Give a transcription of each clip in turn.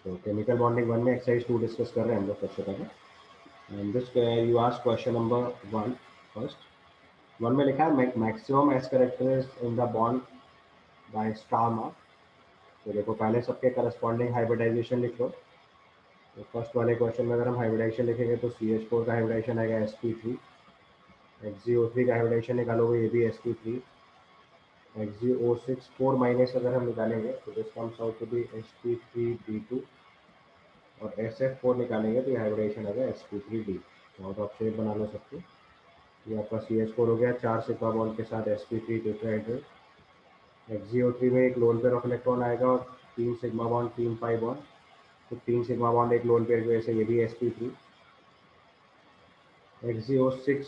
तो chemical bonding 1 में exercise 2 discuss कर रहे हैं हम लोग सबसे पहले। And this you ask question number 1 first. 1 में लिखा है maximum S characters in the bond by star mark. तो देखो पहले सबके करस्पॉन्डिंग हाइब्रिडाइजेशन लिख लो। तो फर्स्ट वाले क्वेश्चन में अगर हम हाइब्रिडाइजेशन लिखेंगे तो CH4 का हाइब्रिडाइजेशन आएगा sp3, XgO3 का हाइब्रिडाइजेशन निकालोगे ये भी sp3, XgO6 4 माइनस अगर हम निकालेंगे तो this comes out to be sp3d2 और SF4 निकालेंगे तो ये हाइब्रिडेशन आ गया sp3d। तो आप शेप बना लो सबको। ये आपका CH4 हो गया 4 सिग्मा बॉन्ड के साथ sp3 टेट्राहेड्रल। XgO3 में एक लोन पेयर ऑफ इलेक्ट्रॉन आएगा और 3 सिग्मा बॉन्ड 3 पाई बॉन्ड, तो 3 सिग्मा बॉन्ड एक लोन पेयर की वजह से ये भी sp3। XgO6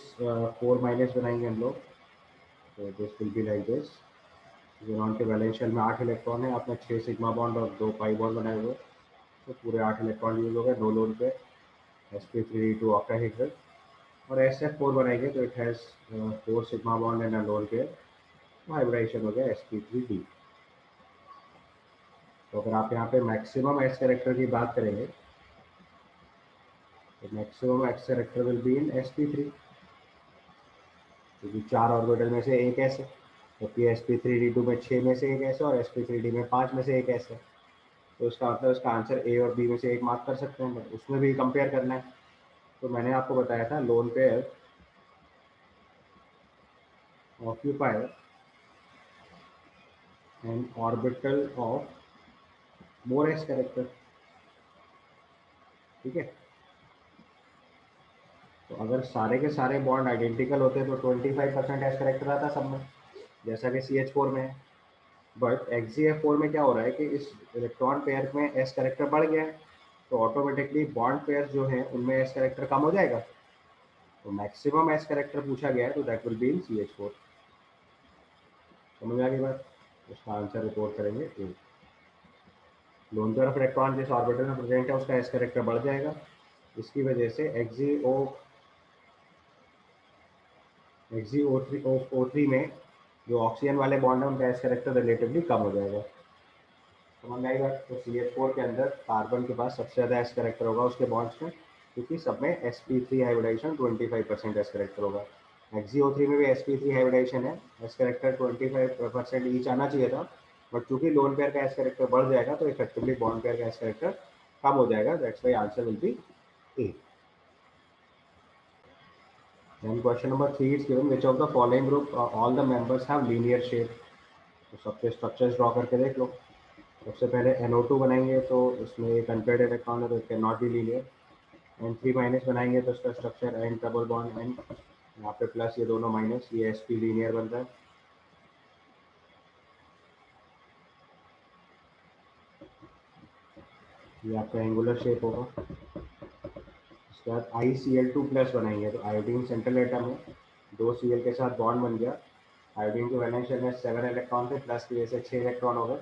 4 माइनस बनाएंगे हम लोग, तो this will be like this. Xenon के वैलेंस शेल में 8 इलेक्ट्रॉन है, आपने 6 सिग्मा बॉन्ड और 2 पाई बॉन्ड बनाए हुए, तो पूरे 8 इलेक्ट्रॉन यूज हो गए, 2 लोन पे sp3d2 ऑक्टाहेड्रल। और SF4 बनाएंगे तो it has 4 sigma bond and a lone pair, तो हाइब्रिडाइजेशन हो गया sp3d। तो अगर आप यहाँ पे मैक्सिमम एस कैरेक्टर की बात करेंगे तो maximum x character will be in sp3, क्योंकि 4 ऑर्बिटल में से एक एस है, जबकि sp3d2 में 6 में से एक एस है और sp3d में 5 में से एक एस है। तो इसका मतलब इसका आंसर ए और बी में से एक मार्क कर सकते हैं, बट उसमें भी कंपेयर करना है। तो मैंने आपको बताया था lone pair occupy N orbital of more S character, ठीक है। तो अगर सारे के सारे बॉन्ड आइडेंटिकल होते तो 25% एस कैरेक्टर आता सब में, जैसा कि CH4 में है। बट XgF4 में क्या हो रहा है कि इस इलेक्ट्रॉन पेयर में एस कैरेक्टर बढ़ गया है, तो ऑटोमेटिकली बॉन्ड पेयर जो है उनमें एस कैरेक्टर कम हो जाएगा। तो मैक्सिमम एस कैरेक्टर पूछा गया है, तो that will be in CH4। समझ में आ गई बात? उसका आंसर रिपोर्ट करेंगे ए। लोन पेयर ऑफ इलेक्ट्रॉन जिस ऑर्बिटल में प्रेजेंट है उसका एस कैरेक्टर बढ़ जाएगा, इसकी वजह से XgO3 में जो ऑक्सीजन वाले बॉन्ड है उनका एस कैरेक्टर रिलेटिवली कम हो जाएगा। समझ में आई बात? तो CH4 के अंदर कार्बन के पास सबसे ज़्यादा एस कैरेक्टर होगा उसके बॉन्ड्स में, क्योंकि सब में sp3 हाइब्रिडाइजेशन 25% एस कैरेक्टर होगा। XgO3 में भी sp3 हाइब्रिडाइजेशन है, एस कैरेक्टर 25% ईच आना चाहिए था, बट चूंकि लोन पेयर का एस कैरेक्टर बढ़ जाएगा तो इफेक्टिवली बॉन्ड पेयर का एस कैरेक्टर कम हो जाएगा। That's why answer will be A. Then question number 3 is given, which of the following group all the members have linear shape। तो सबके structures draw करके देख लो। सबसे पहले NO2 बनाएंगे तो इसमें एक अनपेयर्ड इलेक्ट्रॉन है तो it can not be linear. N3 minus बनाएंगे तो इसका structure N double bond N, यहाँ पे प्लस ये दोनों माइनस, ये sp लीनियर बन रहा है। ये आपका एंगुलर शेप होगा। उसके बाद ICl2 प्लस बनाएंगे तो आयोडीन सेंट्रल एटम है, 2 Cl के साथ बॉन्ड बन गया। आयोडीन के वैलेंस शेल में 7 इलेक्ट्रॉन थे, प्लस की वजह से 6 इलेक्ट्रॉन हो गए,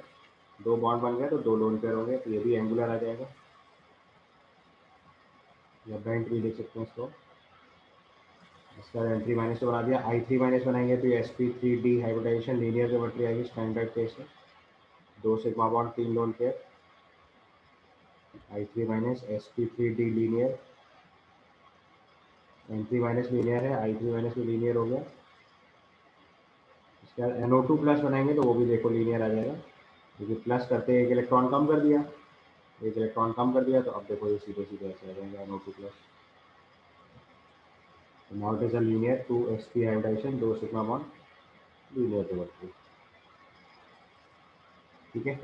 2 बॉन्ड बन गए तो 2 लोन पेयर हो गए, तो ये भी एंगुलर आ जाएगा, या बेंट भी लिख सकते हैं इसको। इसका N3 माइनस बना दिया। I3 माइनस बनाएंगे तो ये sp3d हाइब्रिडाइजेशन लीनियर ज्योमेट्री आएगी स्टैंडर्ड केस में, 2 sigma bond 3 lone pair, I3 minus sp3d linear, N3 minus linear है, I3 माइनस भी लीनियर हो गया। इसके बाद NO2 प्लस बनाएंगे तो वो भी देखो लीनियर आ जाएगा, क्योंकि प्लस करते एक इलेक्ट्रॉन कम कर दिया, एक इलेक्ट्रॉन कम कर दिया, तो अब देखो ये सीधे सीधे ऐसे आ जाएगा NO2 plus. Now it is a linear 2sp hybridisation, 2 sigma bond linear geometry, ठीक है।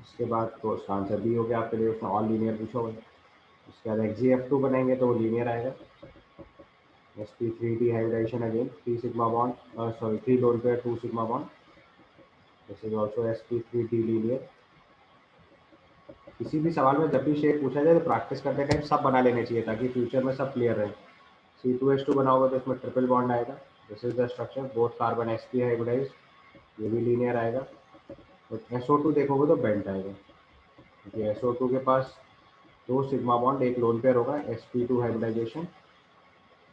इसके बाद तो उसका आंसर भी हो गया आपके लिए, उसमें ऑल लीनियर पूछा हुआ है। उसके बाद XgF2 बनाएंगे तो वो लीनियर आएगा, sp3d hybridisation again, 3 sigma bond sorry 3 lone pair 2 sigma bond, this is also sp3d linear. किसी भी सवाल में जब भी शेप पूछा जाए तो प्रैक्टिस करते टाइम सब बना लेने चाहिए ताकि फ्यूचर में सब क्लियर रहे। C2H2 बनाओगे तो इसमें ट्रिपल बॉन्ड आएगा, this is the structure, both carbon sp hybridise, ये भी लीनियर आएगा। तो SO2 देखोगे तो बेंट आएगा, क्योंकि SO2 के पास 2 सिग्मा बॉन्ड एक लोन पेयर होगा, sp2 हाइब्रिडाइजेशन,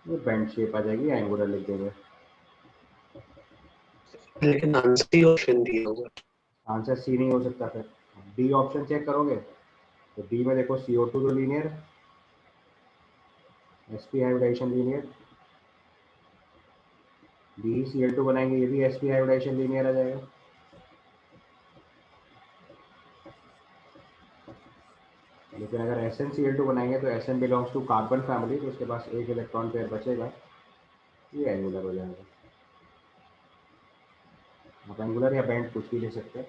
ये बेंट शेप आ जाएगी, एंगुलर लिख देंगे। लेकिन आंसर ही ऑप्शन दिया हुआ है। आंसर सी नहीं हो सकता। फिर डी ऑप्शन चेक करोगे तो डी में देखो CO2 तो linear, sp hybridisation linear, BeCl2 बनाएंगे ये भी sp हाइब्रिडाइजेशन लीनियर आ जाएगा। लेकिन अगर SnCl2 बनाएंगे तो Sn belongs to carbon family, तो उसके पास एक इलेक्ट्रॉन पेयर बचेगा, ये एंगुलर हो जाएगा। आप एंगुलर या बैंड कुछ भी ले सकते हैं।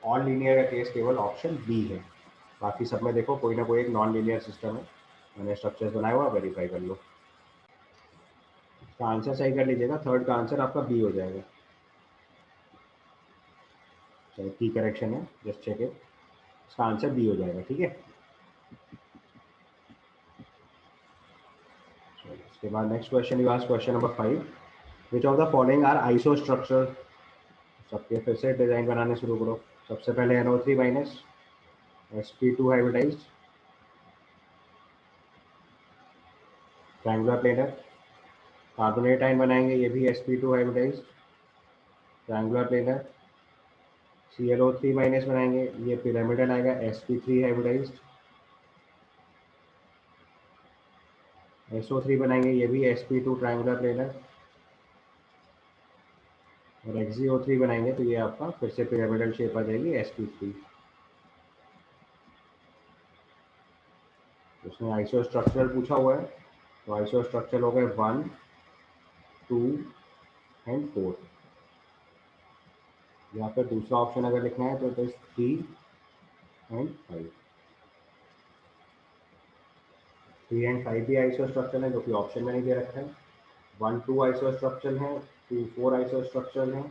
ऑल लीनियर का केस केवल ऑप्शन बी है, बाकी सब में देखो कोई ना कोई एक नॉन लीनियर सिस्टम है। मैंने स्ट्रक्चर्स बनाया हुआ, वेरीफाई कर लो। इसका आंसर सही कर लीजिएगा, थर्ड का आंसर आपका बी हो जाएगा। चलो की करेक्शन है, जस्ट चेक इट, इसका आंसर बी हो जाएगा। ठीक है, इसके बाद next question you ask, question number 5, which of the following are iso structure. सबके फिर से डिजाइन बनाने शुरू करो। सबसे पहले NO3 minus, sp2 hybridised, triangular planar. Carbonate ion बनाएंगे, ये भी sp2 hybridised, triangular planar. ClO3 minus बनाएंगे, ये पिरामिडल आएगा, sp3 हाइब्रिडाइज्ड। SO3 बनाएंगे, ये भी sp2 ट्रायंगुलर प्लेनर। और XeO3 बनाएंगे तो ये आपका फिर से पिरामिडल शेप आ जाएगी, sp3। उसमें आइसो स्ट्रक्चरल पूछा हुआ है, तो आइसो स्ट्रक्चरल हो गए 1, 2 एंड 4। या फिर दूसरा ऑप्शन अगर लिखना है तो इट इज 3 एंड 5। 3 एंड 5 भी आइसो स्ट्रक्चरल है, जो कि ऑप्शन में नहीं दे रखा है। 1, 2 आइसो स्ट्रक्चरल है, 2, 4 आइसो स्ट्रक्चरल है,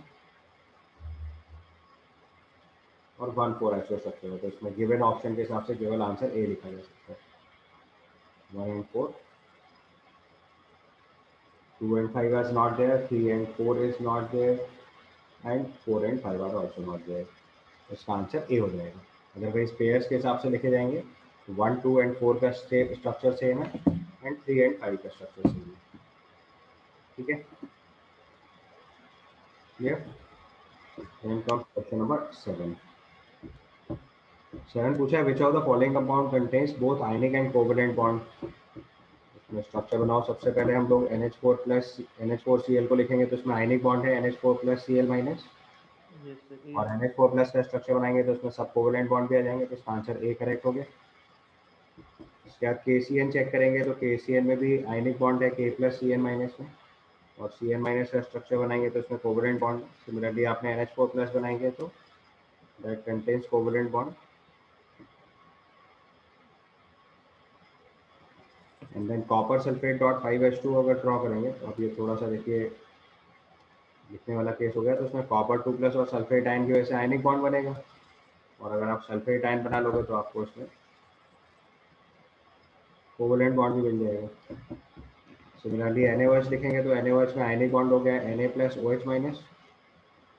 और 1, 4 आइसो स्ट्रक्चरल है। तो इसमें गिवन ऑप्शन के हिसाब से केवल आंसर ए लिखा जा सकता है। 1 and 4, 2 and 5 is not there, 3 and 4 is not there, and 4 and 5 are also not there। इसका आंसर ए हो जाएगा। अदरवाइज पेयर्स के हिसाब से लिखे जाएंगे, 1, 2 एंड 4 का स्ट्रक्चर सेम है, एंड 3 एंड 5 का स्ट्रक्चर सेम है। ठीक है, clear. Then comes question number 7। 7 पूछा है, which of the following compound contains both ionic and covalent bond. इसमें स्ट्रक्चर बनाओ। सबसे पहले हम लोग NH4 प्लस NH4Cl को लिखेंगे, तो इसमें आयनिक बॉन्ड है NH4 प्लस Cl माइनस, और NH4 प्लस का स्ट्रक्चर बनाएंगे तो उसमें सब कोवेलेंट बॉन्ड भी आ जाएंगे, तो इसका आंसर ए करेक्ट हो गया। इसके बाद KCN चेक करेंगे, तो KCN में भी आयनिक बॉन्ड है K प्लस Cn माइनस में, और Cn माइनस का स्ट्रक्चर बनाएंगे तो उसमें कोवेलेंट बॉन्ड। सिमिलरली आपने NH4 प्लस बनाएंगे तो that contains covalent bond. And than copper sulphate dot 5H2 अगर ड्रॉ करेंगे, तो आप ये थोड़ा सा देखिए लिखने वाला केस हो गया, तो उसमें कॉपर 2 प्लस और सल्फेट आयन की वजह से आयनिक बॉन्ड बनेगा, और अगर आप सल्फेट आयन बना लोगे तो आपको उसमें कोवेलेंट बॉन्ड भी मिल जाएगा। सिमिलरली NaOH लिखेंगे तो NaOH में आयनिक बॉन्ड हो गया Na प्लस OH माइनस,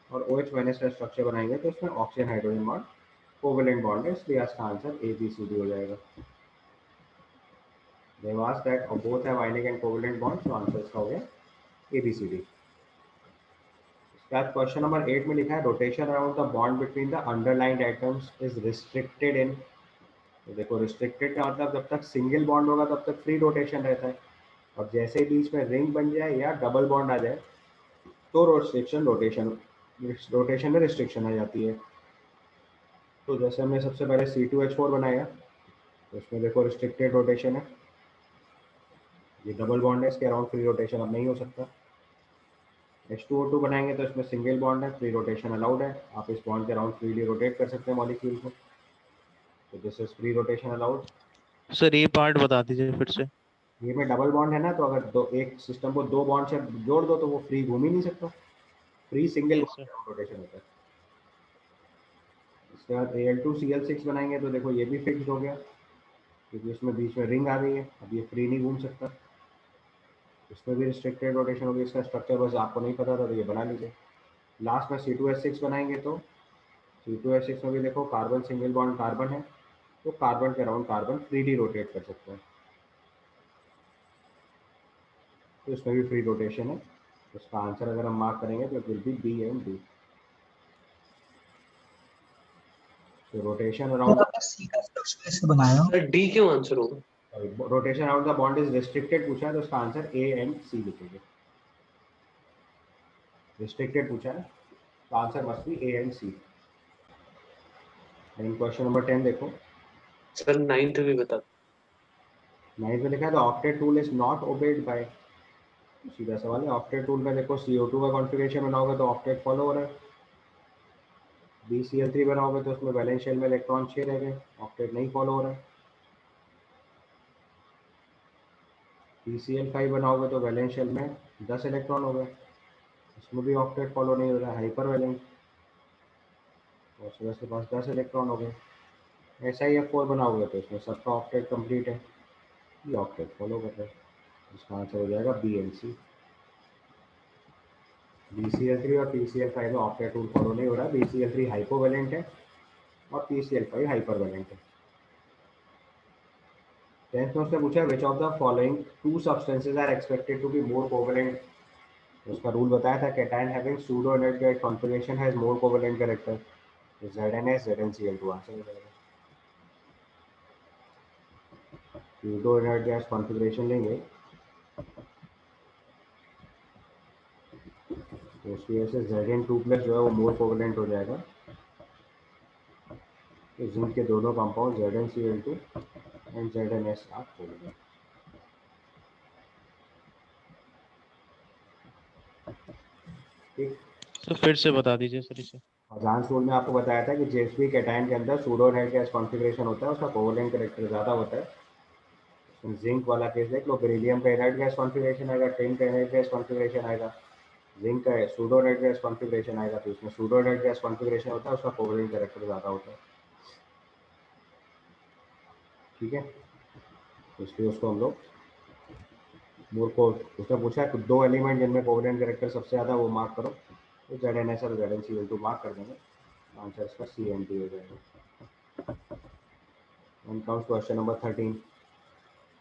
और OH माइनस का स्ट्रक्चर बनाएंगे तो उसमें oxygen hydrogen bond covalent bond है, इसलिए इसका आंसर ABCD हो जाएगा। They asked that both have ionic and covalent bonds, तो आंसर इसका हो गया ABCD। इसके बाद क्वेश्चन नंबर 8 में लिखा है, rotation around the bond between the underlined atoms is restricted इन। तो देखो रिस्ट्रिक्टेड का मतलब जब तक सिंगल बॉन्ड होगा तब तक फ्री रोटेशन रहता है, और जैसे ही बीच में रिंग बन जाए या डबल बॉन्ड आ जाए तो रोटेशन में रिस्ट्रिक्शन आ जाती है। तो जैसे हमने सबसे पहले C2H4 बनाया, तो इसमें देखो रिस्ट्रिक्टेड रोटेशन है, ये डबल बॉन्ड है, इसके अराउंड फ्री रोटेशन अब नहीं हो सकता। H2O2 बनाएंगे तो इसमें सिंगल बॉन्ड है, फ्री रोटेशन अलाउड है, आप इस बॉन्ड के अराउंड फ्रीली रोटेट कर सकते हैं मॉलिक्यूल को, तो this is free rotation allowed. Sir ये पार्ट बता दीजिए फिर से। ये में डबल बॉन्ड है ना, तो अगर दो एक सिस्टम को दो बॉन्ड से जोड़ दो तो वो फ्री घूम ही नहीं सकता, free single yes sir. Rotation होता है। इसके बाद Al2Cl6 बनाएंगे तो देखो ये भी फिक्स्ड हो गया, क्योंकि इसमें बीच में रिंग आ गई है, अब ये फ्री नहीं घूम सकता, इसमें भी रिस्ट्रिक्टेड रोटेशन होगी। इसका स्ट्रक्चर बस आपको नहीं पता था तो ये बना लीजिए। लास्ट में C2H6 बनाएंगे तो C2H6 में भी देखो कार्बन सिंगल बॉन्ड कार्बन है, तो कार्बन के अराउंड कार्बन फ्रीली रोटेट कर सकते हैं, तो इसमें भी फ्री रोटेशन है। इसका आंसर अगर हम मार्क करेंगे तो it will be B and D। तो रोटेशन अराउंड सी का स्ट्रक्चर कैसे बनाया हो? डी क्यों आंसर होगा? Rotation around the bond is restricted पूछा है तो इसका आंसर ए एंड सी लिखेंगे। रिस्ट्रिक्टेड पूछा है तो answer must be A and C. And question number 10 देखो। सर 9th भी बता। 9th में लिखा है the octet rule is not obeyed by. सीधा सवाल है। ऑक्टेट टूल में देखो CO2 का कॉन्फ़िगरेशन बनाओगे तो ऑक्टेट फॉलो हो रहा है। BCl3 बनाओगे तो उसमें वैलेंस शेल में इलेक्ट्रॉन 6 रह गए, ऑक्टेट नहीं फॉलो हो रहा है। PCl5 बनाओगे तो वैलेंस शेल में 10 इलेक्ट्रॉन हो गए, इसमें भी ऑक्टेट फॉलो नहीं हो रहा है, हाइपर वैलेंस, और उसके के पास 10 इलेक्ट्रॉन हो गए। SiF4 बनाओगे तो इसमें सबका ऑक्टेट कंप्लीट है, ये ऑक्टेट फॉलो कर रहे हैं। इसका आंसर हो जाएगा बी एंड सी। BCl3 और PCl5 में ऑक्टेट रूल फॉलो नहीं हो रहा है। BCl3 हाइपोवैलेंट है और PCl5 हाइपरवैलेंट है। 10th में उसने पूछा which of the following two substances are expected to be more covalent. उसका रूल बताया था cation having pseudo inert gas configuration has more covalent character. ZnS ZnCl2 answer हो जाएगा। सूडो इनर्ट गैस कॉन्फिगरेशन लेंगे तो उसकी वजह से Zn2+ जो है वो मोर कोवैलेंट हो जाएगा। तो जिंक के दोनों compound ZnCl2 and ZnS are covalent. ठीक, सर फिर से बता दीजिए सर इसे। अजान रूल में आपको बताया था कि जिस भी कैटायन के अंदर सूडो इनर्ट गैस कॉन्फिगरेशन होता है उसका कोवैलेंट कैरेक्टर ज़्यादा होता है। जिंक वाला केस देख लो, बेरिलियम का इनर्ट गैस कॉन्फिगरेशन आएगा, टिन का इनर्ट गैस कॉन्फिगरेशन आएगा, जिंक का सूडो इनर्ट गैस कॉन्फिगरेशन आएगा, तो इसमें सूडो इनर्ट गैस कॉन्फिगरेशन होता है उसका कोवैलेंट कैरेक्टर ज़्यादा होता है। ठीक है, तो इसलिए उसको हम लोग मोर को उसने पूछा है दो एलिमेंट जिनमें कोवैलेंट कैरेक्टर सबसे ज़्यादा वो मार्क करो, तो ZnS और ZnCl2 मार्क कर देंगे। आंसर इसका CNT हो जाएगा। And comes question number 13।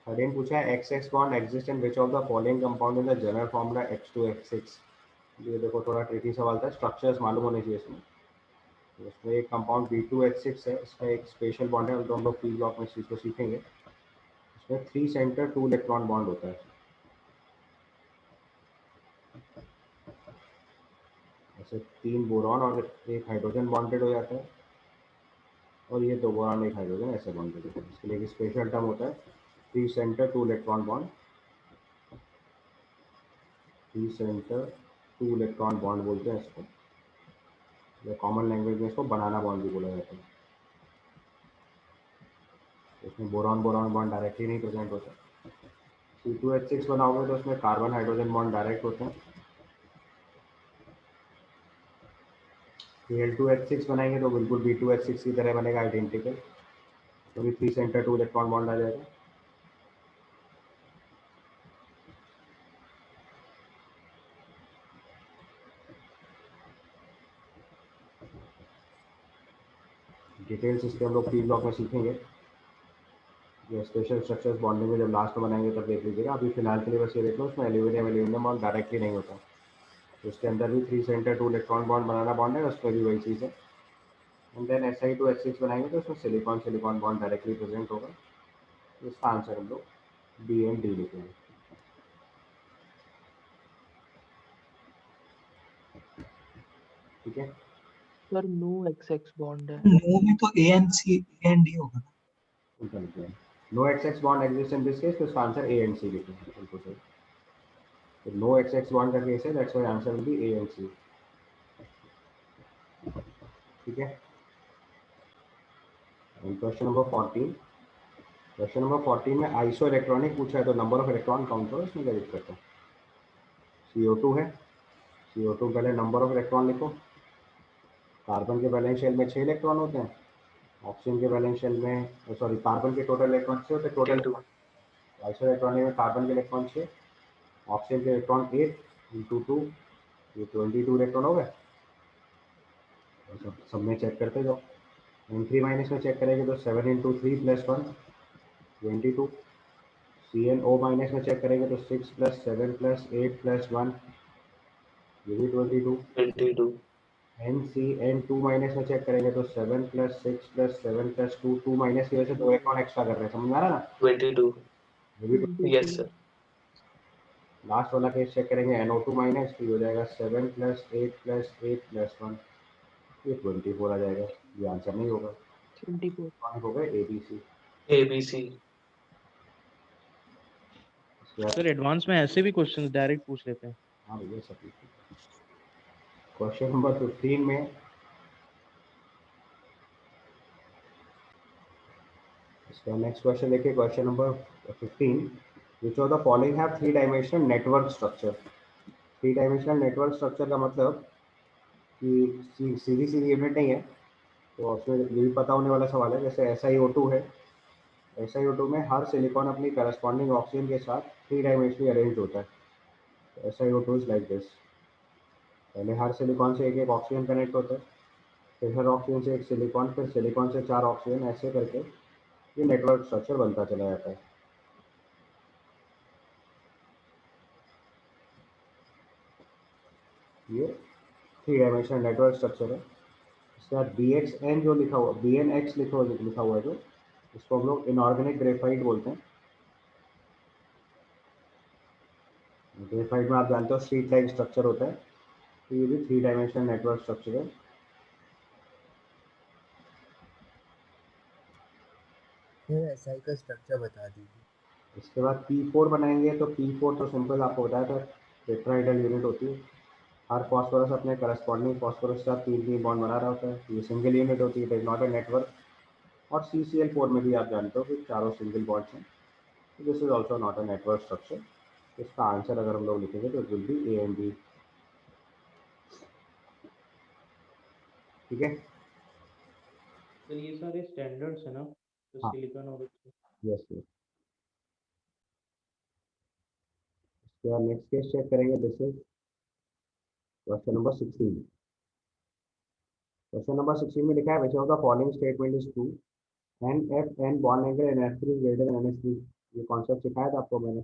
13 पूछा है XX bond exist in which of the following compound in the general formula H2H6। ये देखो थोड़ा ट्रिकी सवाल था, स्ट्रक्चर्स मालूम होने चाहिए इसमें। तो इसमें एक कंपाउंड B2H6 है, इसका एक स्पेशल बॉन्ड है, तो हम लोग पी ब्लॉक में इस चीज़ को सीखेंगे। इसमें 3 सेंटर 2 इलेक्ट्रॉन बॉन्ड होता है। ऐसे 3 बोरॉन और एक हाइड्रोजन बॉन्डेड हो जाता है, और ये 2 बोरॉन एक हाइड्रोजन ऐसे बॉन्डेड होता है। इसके लिए एक स्पेशल टर्म होता है 3 centre 2 electron bond. 3 centre 2 electron bond बोलते हैं इसको, या कॉमन लैंग्वेज में इसको बनाना बॉन्ड भी बोला जाता है। इसमें बोरॉन बोरॉन बॉन्ड डायरेक्टली नहीं प्रेजेंट होता। C2H6 बनाओगे तो उसमें कार्बन हाइड्रोजन बॉन्ड डायरेक्ट होते हैं। Al2H6 बनाएंगे तो बिल्कुल B2H6 की तरह बनेगा, आइडेंटिकल, तो भी 3 सेंटर 2 इलेक्ट्रॉन बॉन्ड आ जाएगा। डिटेल्स इसके हम लोग पी ब्लॉक में सीखेंगे, ये स्पेशल स्ट्रक्चर्स बॉन्डिंग में जब लास्ट में बनाएंगे तब देख लीजिएगा। अभी फिलहाल के लिए बस ये देख लो, उसमें एल्यूमिनियम बॉन्ड डायरेक्टली नहीं होता, तो उसके अंदर भी 3 सेंटर 2 इलेक्ट्रॉन बॉन्ड बनाना बॉन्ड है, उसमें भी वही चीज़ है। एंड देन Si2H6 बनाएंगे तो उसमें silicon silicon bond directly present होगा। तो इसका आंसर हम लोग B एंड D लिखेंगे। ठीक है, सर नो XX बॉन्ड है। नो में तो A एंड D होगा ना। उनका लिखेंगे no XX bond exist in this case, तो इसका आंसर A एंड C लिखेंगे, बिल्कुल सही। तो नो XX बॉन्ड का केस है, that's why answer will be A and C। ठीक है, क्वेश्चन नंबर 14। क्वेश्चन नंबर 14 में आइसो इलेक्ट्रॉनिक पूछा है, तो नंबर ऑफ इलेक्ट्रॉन काउंट करो, इसमें क्या दिक्कत है। CO2 है, CO2 पहले नंबर ऑफ इलेक्ट्रॉन लिखो। कार्बन के वैलेंस शेल में 6 इलेक्ट्रॉन होते हैं, ऑक्सीजन के वैलेंस शेल में सॉरी कार्बन के टोटल इलेक्ट्रॉन 6 होते हैं, टोटल आइसो इलेक्ट्रॉनिक में कार्बन के इलेक्ट्रॉन 6, ऑक्सीजन के इलेक्ट्रॉन 8 इंटू 2, ये 22 इलेक्ट्रॉन हो गए। सब में चेक करते जाओ। N3 माइनस में चेक करेंगे तो 7 इंटू 3 प्लस 1 22। CnO माइनस में चेक करेंगे तो 6 प्लस 7 प्लस 8 प्लस 1, ये भी 22। NCN2 माइनस में चेक करेंगे तो 7 + 6 + 7 + 2 2 माइनस की वजह से 2 इलेक्ट्रॉन एक्स्ट्रा कर रहे हैं, समझ में आ रहा है ना? 22 ये भी यस सर लास्ट वाला केस चेक करेंगे NO2 माइनस की हो जाएगा 7 + 8 + 8 + 1, ये 24 आ जाएगा। ये आंसर नहीं होगा, 24 कौन हो गए ABC। ABC इसके बाद सर एडवांस में ऐसे भी क्वेश्चंस डायरेक्ट पूछ लेते हैं। हाँ भैया सब क्वेश्चन नंबर 15 में इसका नेक्स्ट क्वेश्चन देखिए, question number 15, which of the following have 3 dimensional network structure. 3 dimensional network structure का मतलब कि सीधी सीधी यूनिट नहीं है, तो उसमें ये भी पता होने वाला सवाल है। जैसे SiO2 है, SiO2 में हर सिलिकॉन अपनी करस्पॉन्डिंग ऑक्सीजन के साथ 3 डायमेंशनली अरेंज होता है। SiO2 is like this. पहले हर सिलिकॉन से एक एक ऑक्सीजन कनेक्ट होता है, फिर हर ऑक्सीजन से एक सिलिकॉन, फिर सिलिकॉन से 4 ऑक्सीजन, ऐसे करके ये नेटवर्क स्ट्रक्चर बनता चला जाता है। ये 3 डायमेंशनल नेटवर्क स्ट्रक्चर है। इसके बाद BXN जो लिखा हुआ, BNX लिखा हुआ है जो, इसको हम लोग इनऑर्गेनिक ग्रेफाइट बोलते हैं। ग्रेफाइट में आप जानते हो स्ट्रीट लाइक स्ट्रक्चर होता है, तो ये भी 3 डायमेंशनल नेटवर्क स्ट्रक्चर है। फिर SI का स्ट्रक्चर बता दीजिए। इसके बाद P4 बनाएंगे, तो P4 तो सिंपल आपको बताया था, टेट्राहेड्रल यूनिट होती है। हर फॉस्फोरस अपने करस्पॉन्डिंग फॉस्फोरस के साथ 3 बॉन्ड बना रहा होता है, ये सिंगल यूनिट होती है, it is not a network. और CCl4 में भी आप जानते हो कि चारों सिंगल बॉन्ड्स हैं, तो this is also not a network structure. इसका आंसर अगर हम लोग लिखेंगे तो it will be A and B। ठीक है, सर ये सारे स्टैंडर्ड्स है ना, तो हाँ सिलिकॉन और उसके। Yes yes. इसके बाद नेक्स्ट केस चेक करेंगे, this is question number 16। Question number 16 में लिखा है which of the following statement is true, NFN bond angle NF3 is greater than NS3। ये कॉन्सेप्ट सिखाया था आपको मैंने।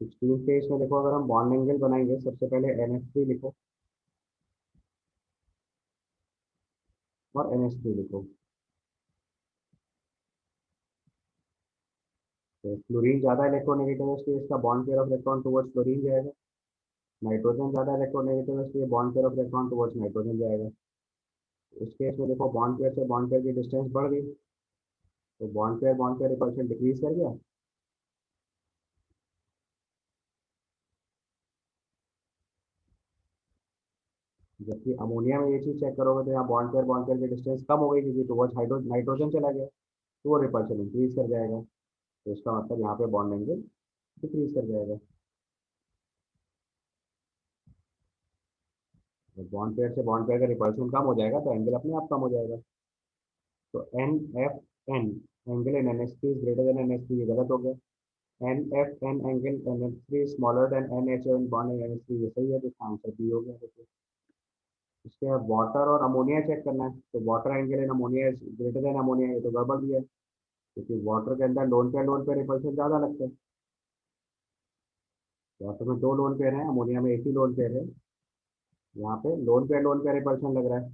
16 के इसमें देखो, अगर हम बॉन्ड एंगल बनाएंगे, सबसे पहले NF3 लिखो और NS3 लिखो। तो फ्लोरीन ज़्यादा इलेक्ट्रोनेगेटिव है, इसलिए इसका bond pair of electron towards fluorine जाएगा। नाइट्रोजन ज़्यादा इलेक्ट्रोनेगेटिव है, इसलिए bond pair of electron towards nitrogen जाएगा। इस केस में देखो, बॉन्ड पेयर से बॉन्ड पेयर की डिस्टेंस बढ़ गई, तो बॉन्ड पेयर रिपल्शन डिक्रीज कर गया। जबकि अमोनिया में ये चीज़ चेक करोगे तो यहाँ बॉन्ड पेयर की डिस्टेंस कम हो गई, क्योंकि टुवर्ड्स नाइट्रोजन चला गया, तो वो रिपल्शन इंक्रीज कर जाएगा। तो इसका मतलब यहाँ पे बॉन्ड एंगल डिक्रीज कर जाएगा। तो बॉन्ड पेयर से बॉन्ड पेयर का रिपल्शन कम हो जाएगा, तो एंगल अपने आप कम हो जाएगा। तो NFN angle in NH3 is greater than NH3, ये गलत हो गया। NFN angle NH3 smaller than NHN bond in NH3, ये सही है, तो इसका आंसर बी हो गया। देखिए, इसके बाद वाटर और अमोनिया चेक करना है, तो water angle in ammonia is greater than ammonia, ये तो गड़बड़ भी है, क्योंकि वाटर के अंदर लोन पे रिपल्शन ज़्यादा लगता है। वाटर में 2 लोन पेयर हैं, अमोनिया में एक ही लोन पेयर है। यहाँ पे लोन पे रिपल्शन लग रहा है,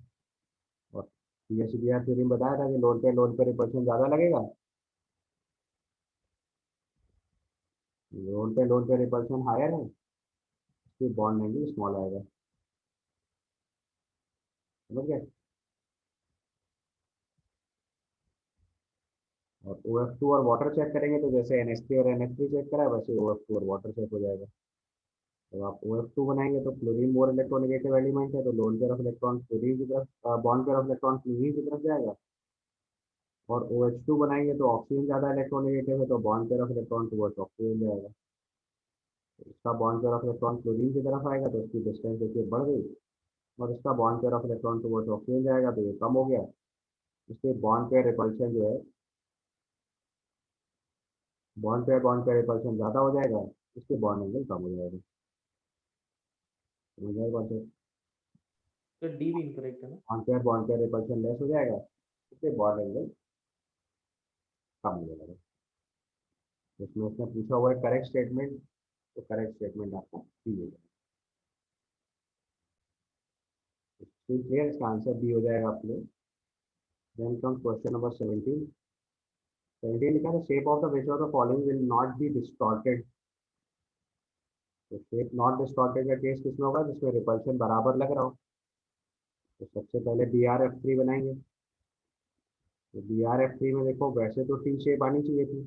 और CSBR थ्योरी में बताया था कि लोन पे रिपल्शन ज़्यादा लगेगा, लोन पे रिपल्शन हायर है, इसलिए बॉन्ड एंगल स्मॉल आएगा। समझ गए? और OF2 और वाटर चेक करेंगे, तो जैसे NH3 और NH3 चेक करा है, वैसे OF2 और वाटर चेक हो जाएगा। तो आप OF2 बनाएंगे तो फ्लोरीन मोर इलेक्ट्रोनेगेटिव एलिमेंट है, तो lone pair of electron fluorine की तरफ, bond pair of electron fluorine की तरफ जाएगा। और OH2 बनाएंगे तो ऑक्सीजन ज़्यादा इलेक्ट्रोनेगेटिव है, तो bond pair of electron towards oxygen जाएगा। तो इसका bond pair of electron fluorine की तरफ आएगा, तो इसकी डिस्टेंस देखिए बढ़ गई, और इसका bond pair of electron towards oxygen जाएगा, तो ये कम हो गया। इसलिए बॉन्ड पेयर रिपल्शन ज़्यादा हो जाएगा, इसके बॉन्ड एंगल कम हो जाएगा। समझ आएगा बात है? सर डी भी इनकरेक्ट है ना। बॉन्ड पेयर रिपल्शन लेस हो जाएगा, इसलिए बॉन्ड एंगल कम हो जाएगा। इसमें उसने पूछा हुआ है करेक्ट स्टेटमेंट, तो करेक्ट स्टेटमेंट आपको दी जाएगा। क्लियर, इसका आंसर बी हो जाएगा आपके लिए। Then comes question number 17। 17 लिखा है shape of the which of the following will not be distorted. तो शेप नॉट डिस्टॉर्टेड का केस किसमें होगा, जिसमें रिपल्शन बराबर लग रहा हो। तो सबसे पहले BrF3 बनाएंगे। तो BrF3 में देखो वैसे तो टी शेप आनी चाहिए थी,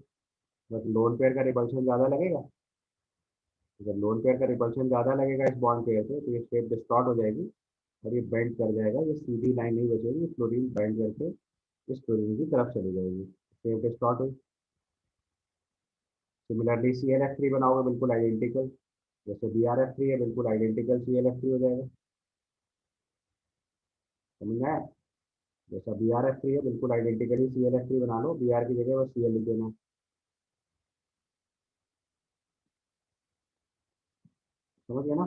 बट लोन पेयर का रिपल्शन ज़्यादा लगेगा। जब लोन पेयर का रिपल्शन ज़्यादा लगेगा इस बॉन्ड पेयर से, तो ये शेप डिस्टॉर्ट हो जाएगी और ये बेंड कर जाएगा। ये सीधी लाइन नहीं बचेगी, फ्लोरीन बेंड करके इस फ्लोरीन की तरफ चली जाएगी, शेप डिस्टॉर्ट हुई। सिमिलरली ClF3 बनाओगे बिल्कुल आइडेंटिकल, जैसे BrF3 है बिल्कुल आइडेंटिकल ClF3 हो जाएगा। समझ में आया? जैसा BrF3 है बिल्कुल आइडेंटिकली ClF3 बना लो, Br की जगह बस Cl लिख देना। समझ गया ना?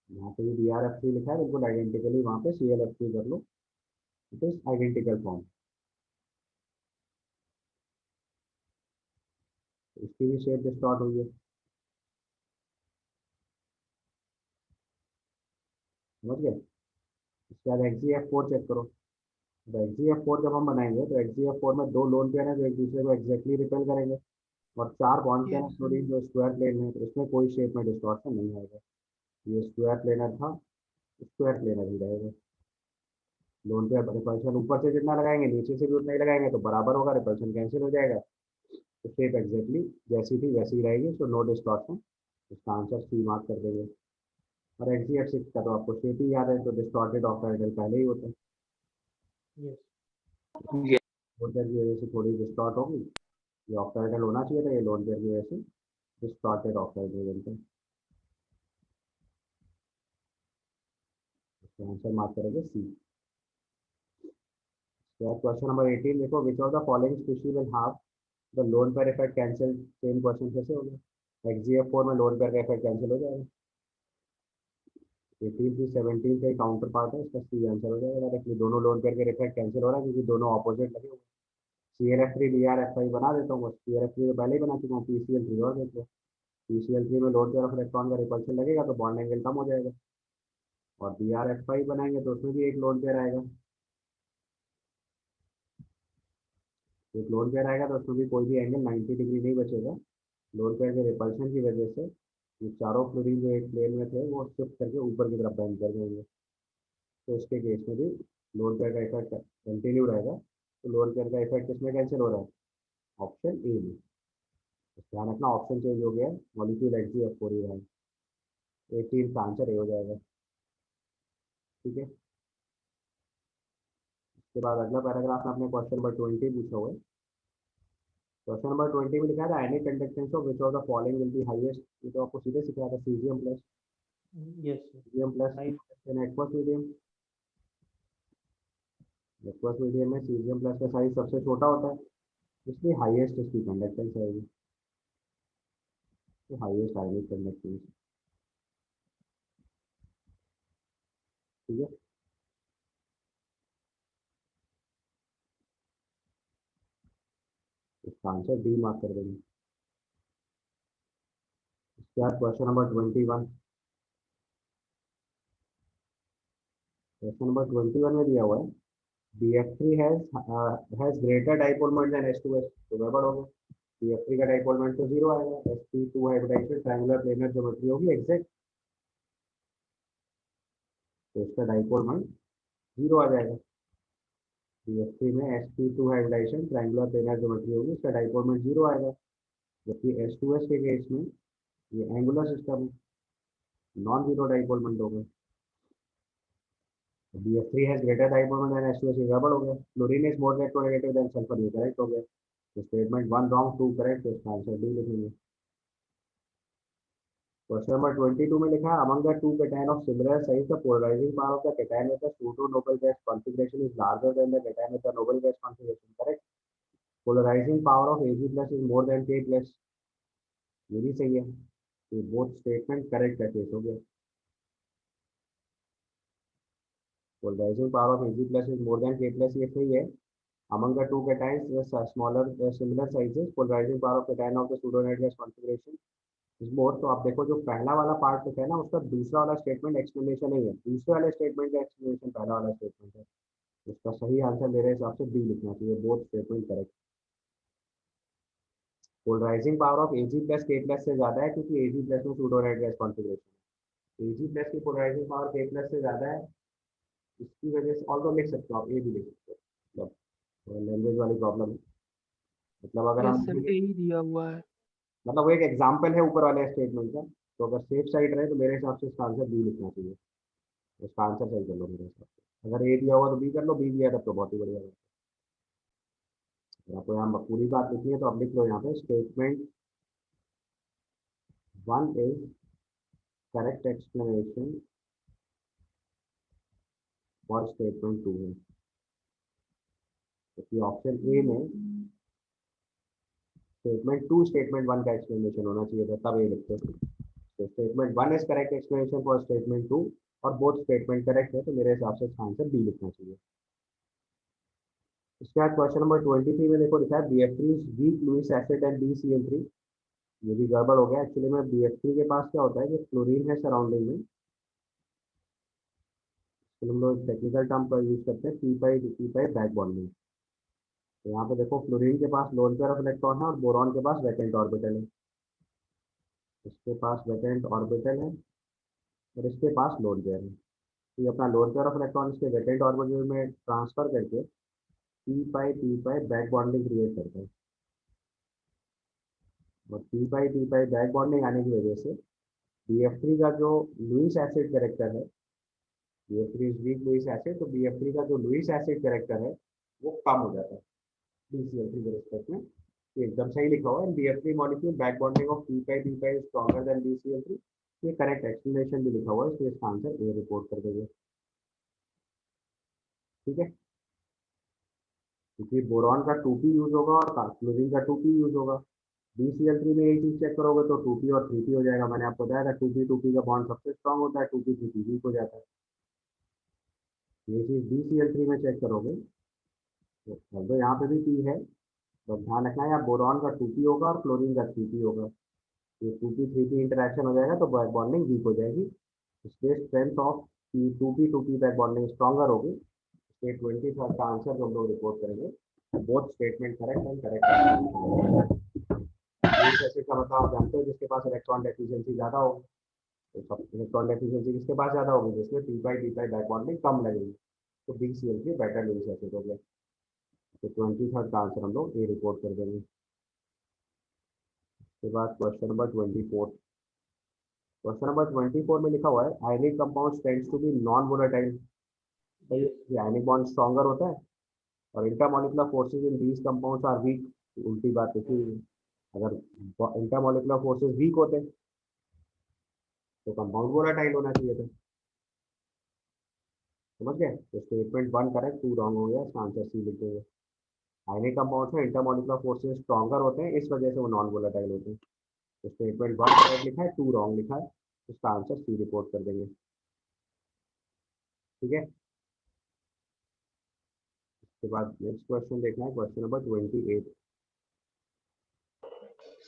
यहाँ पे भी BrF3 लिखा है बिल्कुल आइडेंटिकली, वहाँ पे ClF3 कर लो, इट इज आइडेंटिकल फॉर्म। इसकी भी शेप डिस्टॉर्ट हुई है। समझ गए? इसके बाद XgF4 चेक करो। तो XgF4 जब हम बनाएंगे तो XgF4 में दो लोन पेयर हैं जो एक दूसरे को एग्जैक्टली रिपेल करेंगे, और चार बॉन्ड पेयर हैं Yes. फ्लोरीन जो स्क्वायर प्लेन में, तो इसमें कोई शेप में डिस्टॉर्शन नहीं आएगा। ये स्क्वायर प्लेनर था, स्क्वायर प्लेनर ही रहेगा। लोन पेयर रिपल्शन ऊपर से जितना लगाएंगे नीचे से भी उतना ही लगाएंगे तो बराबर होगा, रिपल्शन कैंसिल हो जाएगा। तो शेप एग्जैक्टली जैसी थी वैसी ही रहेगी, सो नो डिस्टॉर्शन। इसका आंसर सी मार्क कर देंगे। और XgF6 का तो आपको शेप ही याद है, तो डिस्टॉर्टेड ऑक्टाइडल पहले ही होता है। यस लोन पेयर की वजह से थोड़ी डिस्टॉर्ट होगी, ये ऑक्टाइडल होना चाहिए था, ये लोन पेयर की वजह से डिस्टॉर्टेड ऑक्टाइडल बनते हैं। इसका आंसर मार्क करेंगे सी। क्वेश्चन नंबर 18 देखो, विच of the following species will have the lone pair effect cancel. Same question कैसे हो गया, XgF4 में लोन पेयर का इफेक्ट कैंसिल हो जाएगा। 18 से 17 का काउंटर पार्ट है, इसका सी आंसर हो जाएगा डायरेक्टली। दोनों लोन पेयर के इफेक्ट कैंसिल हो रहा है क्योंकि दोनों ऑपोजिट लगे हुए हैं। ClF3 BrF5 बना देता हूँ, बस ClF3 तो पहले ही बना चुका हूँ, PCl3 और देख लो। PCl3 में लोन पेयर ऑफ इलेक्ट्रॉन का रिपल्शन लगेगा तो बॉन्ड एंगल कम हो जाएगा, और BrF5 बनाएंगे तो उसमें भी एक लोन पेयर आएगा। एक लोन पेयर आएगा तो उसमें भी कोई भी एंगल 90 डिग्री नहीं बचेगा। लोन पेयर के रिपल्शन की वजह से ये चारों फ्लोरीन जो एक प्लेन में थे वो शिफ्ट करके ऊपर की तरफ बेंड कर देंगे। तो इसके केस में भी लोन पेयर का इफेक्ट कंटिन्यू रहेगा। तो लोन पेयर का इफेक्ट किसमें कैंसिल हो रहा है, ऑप्शन ए में। ध्यान रखना ऑप्शन चेंज हो गया है, मॉलिक्यूल XgF4 ही रहा है। 18 का आंसर ए हो जाएगा। ठीक है, उसके बाद अगला पैराग्राफ में अपने क्वेश्चन नंबर 20 पूछा हुआ है। क्वेश्चन नंबर 20 में लिखा था any conductance of which of the following will be highest. ये तो आपको सीधे सिखाया था, caesium plus yes I in aqueous medium. Aqueous medium में सीजियम प्लस का साइज सबसे छोटा होता है, इसलिए हाईएस्ट इसकी कंडक्टेंस आएगी। तो हाईएस्ट आयनिक कंडक्टेंस। ठीक है, इसका आंसर डी मार्क कर देंगे। इसके बाद क्वेश्चन नंबर 21। क्वेश्चन नंबर 21 में दिया हुआ है BF3 has greater dipole moment than H2S। तो गड़बड़ हो गया, BF3 का डाइपोल मोमेंट तो जीरो आएगा। sp2 hybridisation triangular planar geometry होगी एग्जैक्ट, तो इसका डाइपोल मोमेंट जीरो आ जाएगा। BF3 में sp2 hybridisation triangular planar geometry होगी, इसका डाइपोल मोमेंट जीरो आएगा। जबकि H2S के केस में ये angular system non zero dipole moment होगा। BF3 has greater dipole moment than H2S, ये गड़बड़ हो गया। Fluorine is more electronegative than sulphur, ये करेक्ट हो गया। तो स्टेटमेंट 1 रॉन्ग 2 करेक्ट, तो इसका आंसर डी लिखेंगे। क्वेश्चन नंबर 22 में लिखा है among the two cation of similar size the polarising power of the cation with the pseudo noble gas configuration is larger than the cation with the noble gas configuration. Correct. Polarising power of Ag plus is more than K plus, ये भी सही है। तो both statement correct का case हो गया। Polarising power of Ag plus is more than K plus, ये सही है। Among the two cations with smaller similar sizes, polarizing power of cation of the pseudo net gas configuration इस board तो आप देखो जो पहला वाला पार्ट लिखा है ना उसका दूसरा वाला स्टेटमेंट एक्सप्लेनेशन नहीं है, दूसरे वाले स्टेटमेंट का एक्सप्लेनेशन पहला वाला स्टेटमेंट है। इसका सही आंसर मेरे हिसाब से बी लिखना चाहिए, both statement correct. Polarising power of AG plus K plus से ज्यादा है क्योंकि एजी प्लस में सूडो रेड गैस कॉन्फ़िगरेशन है। एजी प्लस की पोलराइजिंग पावर के प्लस से ज्यादा है, इसकी वजह से ऑल लिख सकते हो आप, ए भी लिख सकते हो, मतलब लैंग्वेज वाली प्रॉब्लम है। मतलब अगर यस हम सर, ए ही दिया हुआ है। मतलब वो एक एग्जाम्पल है ऊपर वाले स्टेटमेंट का, तो अगर सेफ साइड रहे तो मेरे हिसाब से इसका आंसर बी लिखना चाहिए। उसका आंसर सही कर लो मेरे हिसाब से, अगर ए दिया हुआ तो बी कर लो, बी दिया तब तो बहुत ही बढ़िया है। अगर आपको यहाँ पूरी बात लिखनी है तो आप लिख लो यहाँ पे statement 1 is correct explanation for statement 2 है, क्योंकि ऑप्शन ए में स्टेटमेंट 2 स्टेटमेंट 1 का एक्सप्लेनेशन होना चाहिए था, तब ये लिखते। तो statement 1 is correct explanation for statement 2 और बोथ स्टेटमेंट करेक्ट है, तो मेरे हिसाब से इसका आंसर बी लिखना चाहिए। इसके बाद क्वेश्चन नंबर 23 में देखो लिखा है BF3 is weak Lewis acid and BCl3। ये भी गड़बड़ हो गया एक्चुअली में। BF3 के पास क्या होता है कि क्लोरीन है सराउंडिंग में, तो हम लोग टेक्निकल टर्म पर यूज करते हैं पी पाई बैक बॉन्डिंग। तो यहाँ पे देखो फ्लोरीन के पास लोन पेयर ऑफ इलेक्ट्रॉन है और बोरॉन के पास वैकेंट ऑर्बिटल है। इसके पास वैकेंट ऑर्बिटल है और इसके पास लोन पेयर है, तो ये अपना लोन पेयर ऑफ इलेक्ट्रॉन इसके वैकेंट ऑर्बिटल में ट्रांसफर करके पी पाई बैक बॉन्डिंग क्रिएट करता है। और पी पाई बैक बॉन्डिंग आने की वजह से BF3 का जो लुईस एसिड कैरेक्टर है, BF3 is weak Lewis acid, तो BF3 का जो लुईस एसिड कैरेक्टर है वो कम हो जाता है BCl3 के रिस्पेक्ट में। ये एकदम सही लिखा हुआ है, BF3 molecule back bonding of P pi stronger than BCl3। ये करेक्ट एक्सप्लेनेशन भी लिखा हुआ है, इसलिए इसका आंसर ए रिपोर्ट कर देंगे। ठीक है, क्योंकि बोरॉन का 2p यूज होगा और क्लोरीन का 2p यूज होगा। BCl3 में यही चीज चेक करोगे तो 2p और 3p हो जाएगा। मैंने आपको बताया था 2p का बॉन्ड सबसे स्ट्रॉन्ग होता है, 2p 3p वीक हो जाता है। ये चीज BCl3 में चेक करोगे तो यहाँ पे भी p है, तो ध्यान रखना है यहाँ बोरॉन का 2p होगा और क्लोरीन का 3p होगा। ये 2p 3p इंटरेक्शन हो जाएगा तो बैक बॉन्डिंग वीक हो जाएगी, इसलिए strength of 2p back bonding stronger होगी। इसलिए 23 का आंसर जो हम लोग रिपोर्ट करेंगे both statement correct and correct. Acid का मतलब आप जानते हो जिसके पास इलेक्ट्रॉन डेफिशिएंसी ज़्यादा हो, तो सब इलेक्ट्रॉन डेफिशिएंसी किसके पास ज़्यादा होगी, जिसमें पी पाई बैक बॉन्डिंग कम लगेगी, तो BCl3 बेटर लुईस एसिड हो गया। तो 23 का आंसर हम लोग ए रिपोर्ट कर देंगे। उसके बाद क्वेश्चन नंबर 24। क्वेश्चन नंबर 24 में लिखा हुआ है ionic compound tends to be non volatile. भाई ये आयनिक बॉन्ड स्ट्रॉन्गर होता है और intermolecular forces in these compounds are weak. उल्टी बात लिखी हुई है, अगर इंटरमॉलिक्यूलर फोर्सेज वीक होते तो कंपाउंड वोलेटाइल होना चाहिए था। समझ गए, तो स्टेटमेंट 1 करेक्ट, 2 रॉन्ग हो गया, इसका आंसर सी लिख देंगे। आयनिक कंपाउंड्स में इंटरमॉलिक्यूलर फोर्सेज स्ट्रॉन्गर होते हैं, इस वजह से वो नॉन वोलेटाइल होते हैं। तो स्टेटमेंट 1 करेक्ट लिखा है, 2 रॉन्ग लिखा है, इसका आंसर सी रिपोर्ट कर देंगे। ठीक है, उसके बाद नेक्स्ट क्वेश्चन देखना है, क्वेश्चन नंबर 28।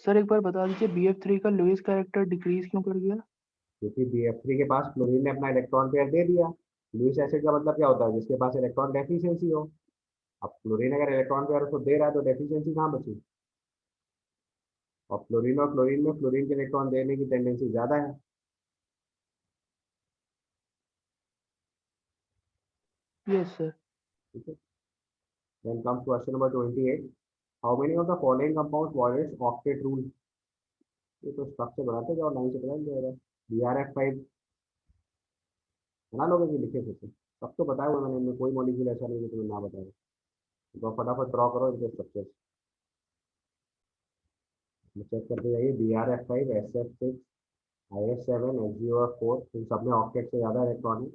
सर एक बार बता दीजिए BF3 का लुईस कैरेक्टर डिक्रीज क्यों कर गया? क्योंकि BF3 के पास क्लोरीन ने अपना इलेक्ट्रॉन पेयर दे दिया। लुईस एसिड का मतलब क्या होता है, जिसके पास इलेक्ट्रॉन डेफिशिएंसी हो। अब क्लोरीन अगर इलेक्ट्रॉन पेयर उसको दे रहा है तो डेफिशिएंसी कहाँ बची, और क्लोरीन में फ्लोरीन के इलेक्ट्रॉन देने की टेंडेंसी ज़्यादा है। Yes sir. ठीक है, then comes question number 28, how many of the following compounds violates octet rule। ये तो स्ट्रक्चर बनाते जाओ, लाइन से बना जाएगा। BRF5 बना लोगे कि लिखे थे, सब तो बताया हुआ मैंने, इनमें कोई मॉलिक्यूल ऐसा नहीं है जो तुम्हें ना बताया। तो फटाफट ड्रॉ करो इनके स्ट्रक्चर, चेक करते जाइए। BRF5, SF6, IS7, HgO4, इन सब में ऑक्टेट से ज़्यादा इलेक्ट्रॉन है,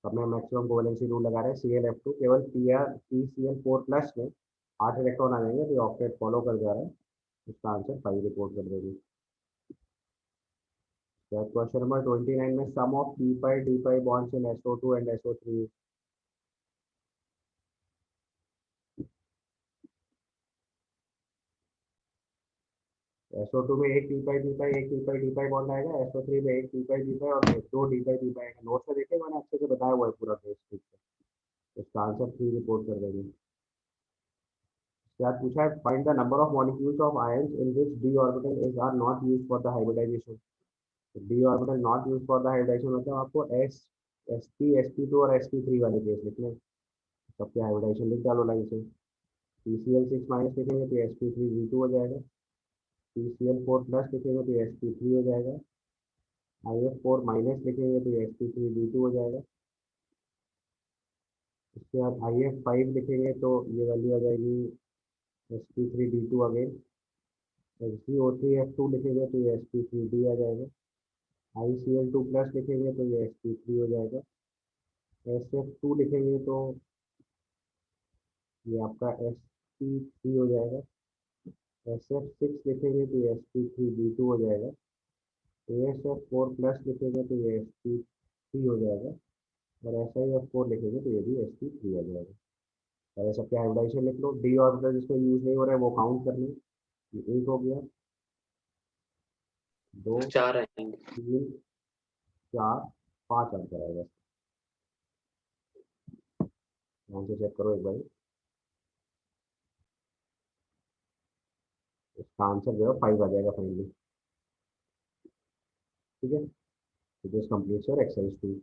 सब में मैक्सिमम कोवेलेंसी रूल लगा रहे हैं। ClF2 केवल PCl4 प्लस में 8 इलेक्ट्रॉन आ जाएंगे, तो ऑक्टेट फॉलो कर जा रहा है, इसका आंसर 5 रिपोर्ट कर देंगे। क्वेश्चन नंबर 29 में sum of p pi d pi bonds in SO2 and SO3। SO2 में एक एक बॉन्ड आएगा, SO3 में एक और दो आएगा। नोट्स में देखिए मैंने अच्छे से बताया हुआ है पूरा केस ठीक से। इसका आंसर 3 रिपोर्ट कर देंगे। क्या पूछा है, find the number of molecules of ions in which D orbital is are not used for the hybridisation. D orbital not use for the hybridisation मतलब आपको sp2 और sp3 वाले केस लिखने हैं। सबके हाइब्रिडाइजेशन लिख डालो लाइन से। PCl6 माइनस लिखेंगे तो sp3V2 हो जाएगा। PCl4 प्लस लिखेंगे तो sp3 हो जाएगा। IF4 माइनस लिखेंगे तो sp3V2 हो जाएगा। इसके बाद IF5 लिखेंगे तो ये वैल्यू आ जाएगी sp3D2 अगेन। XgO3F2 लिखेंगे तो ये sp3D आ जाएगा। ICl2 प्लस लिखेंगे तो ये sp3 हो जाएगा। SF2 लिखेंगे तो ये आपका sp3 हो जाएगा। SF6 लिखेंगे तो ये sp3B2 हो जाएगा। ASF4 प्लस लिखेंगे तो ये sp3 हो जाएगा। और SiF4 लिखेंगे तो ये भी sp3 आ जाएगा। और ऐसा क्या हाइब्रिडाइजेशन लिख लो। डी ऑर्बिटल जिसमें यूज नहीं हो रहा है वो काउंट कर लें। ये एक हो गया, दो, 4 आएंगे। 3, 4, 5 आंसर आएगा। आंसर चेक करो एक बार। इसका आंसर जो है 5 आ जाएगा फाइनली। ठीक है, तो दिस कंप्लीट्स योर एक्सरसाइज 2।